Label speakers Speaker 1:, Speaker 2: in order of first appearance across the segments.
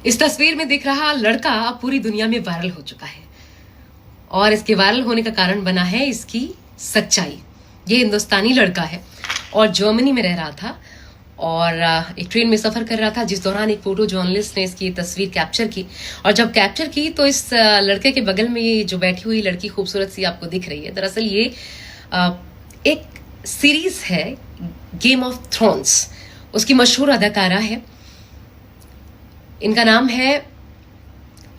Speaker 1: इस तस्वीर में दिख रहा लड़का अब पूरी दुनिया में वायरल हो चुका है और इसके वायरल होने का कारण बना है इसकी सच्चाई। ये हिंदुस्तानी लड़का है और जर्मनी में रह रहा था और एक ट्रेन में सफर कर रहा था, जिस दौरान एक फोटो जर्नलिस्ट ने इसकी तस्वीर कैप्चर की। और जब कैप्चर की तो इस लड़के के बगल में ये जो बैठी हुई लड़की खूबसूरत सी आपको दिख रही है, दरअसल ये एक सीरीज है गेम ऑफ थ्रोन्स। उसकी मशहूर अदाकारा है, इनका नाम है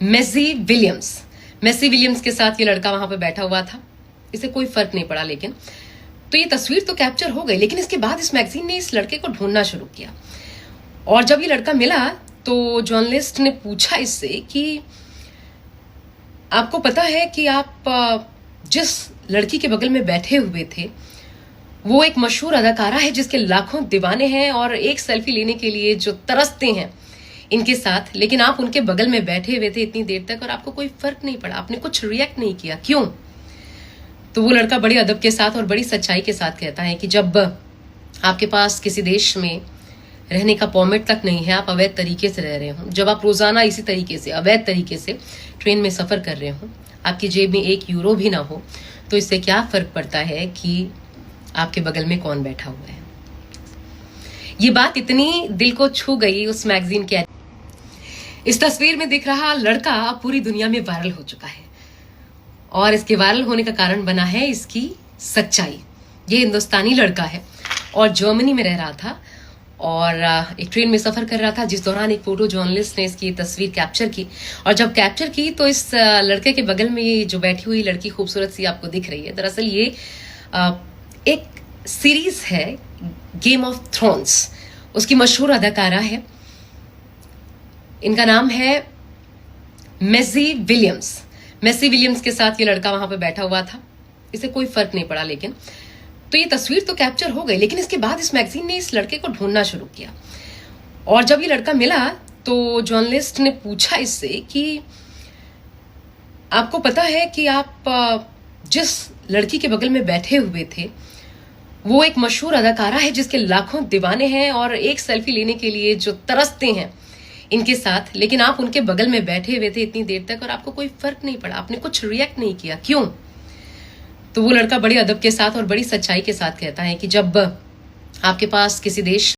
Speaker 1: मैसी विलियम्स। मैसी विलियम्स के साथ ये लड़का वहां पे बैठा हुआ था, इसे कोई फर्क नहीं पड़ा। लेकिन तो ये तस्वीर तो कैप्चर हो गई, लेकिन इसके बाद इस मैगजीन ने इस लड़के को ढूंढना शुरू किया। और जब ये लड़का मिला तो जर्नलिस्ट ने पूछा इससे कि आपको पता है कि आप जिस लड़की के बगल में बैठे हुए थे वो एक मशहूर अदाकारा है जिसके लाखों दीवाने हैं और एक सेल्फी लेने के लिए जो तरसते हैं इनके साथ, लेकिन आप उनके बगल में बैठे हुए थे इतनी देर तक और आपको कोई फर्क नहीं पड़ा, आपने कुछ रिएक्ट नहीं किया, क्यों? तो वो लड़का बड़े अदब के साथ और बड़ी सच्चाई के साथ कहता है कि जब आपके पास किसी देश में रहने का परमिट तक नहीं है, आप अवैध तरीके से रह रहे हो, जब आप रोजाना इसी तरीके से अवैध तरीके से ट्रेन में सफर कर रहे हो, आपकी जेब में 1 यूरो भी ना हो, तो इससे क्या फर्क पड़ता है कि आपके बगल में कौन बैठा हुआ है। ये बात इतनी दिल को छू गई उस मैगजीन के। इस तस्वीर में दिख रहा लड़का अब पूरी दुनिया में वायरल हो चुका है और इसके वायरल होने का कारण बना है इसकी सच्चाई। ये हिंदुस्तानी लड़का है और जर्मनी में रह रहा था और एक ट्रेन में सफर कर रहा था, जिस दौरान एक फोटो जर्नलिस्ट ने इसकी तस्वीर कैप्चर की। और जब कैप्चर की तो इस लड़के के बगल में ये जो बैठी हुई लड़की खूबसूरत सी आपको दिख रही है, दरअसल ये एक सीरीज है गेम ऑफ थ्रोन्स। उसकी मशहूर अदाकारा है, इनका नाम है मैसी विलियम्स। मैसी विलियम्स के साथ ये लड़का वहां पे बैठा हुआ था, इसे कोई फर्क नहीं पड़ा। लेकिन तो ये तस्वीर तो कैप्चर हो गई, लेकिन इसके बाद इस मैगजीन ने इस लड़के को ढूंढना शुरू किया। और जब ये लड़का मिला तो जर्नलिस्ट ने पूछा इससे कि आपको पता है कि आप जिस लड़की के बगल में बैठे हुए थे वो एक मशहूर अदाकारा है जिसके लाखों दीवाने हैं और एक सेल्फी लेने के लिए जो तरसते हैं इनके साथ, लेकिन आप उनके बगल में बैठे हुए थे इतनी देर तक और आपको कोई फर्क नहीं पड़ा, आपने कुछ रिएक्ट नहीं किया, क्यों? तो वो लड़का बड़े अदब के साथ और बड़ी सच्चाई के साथ कहता है कि जब आपके पास किसी देश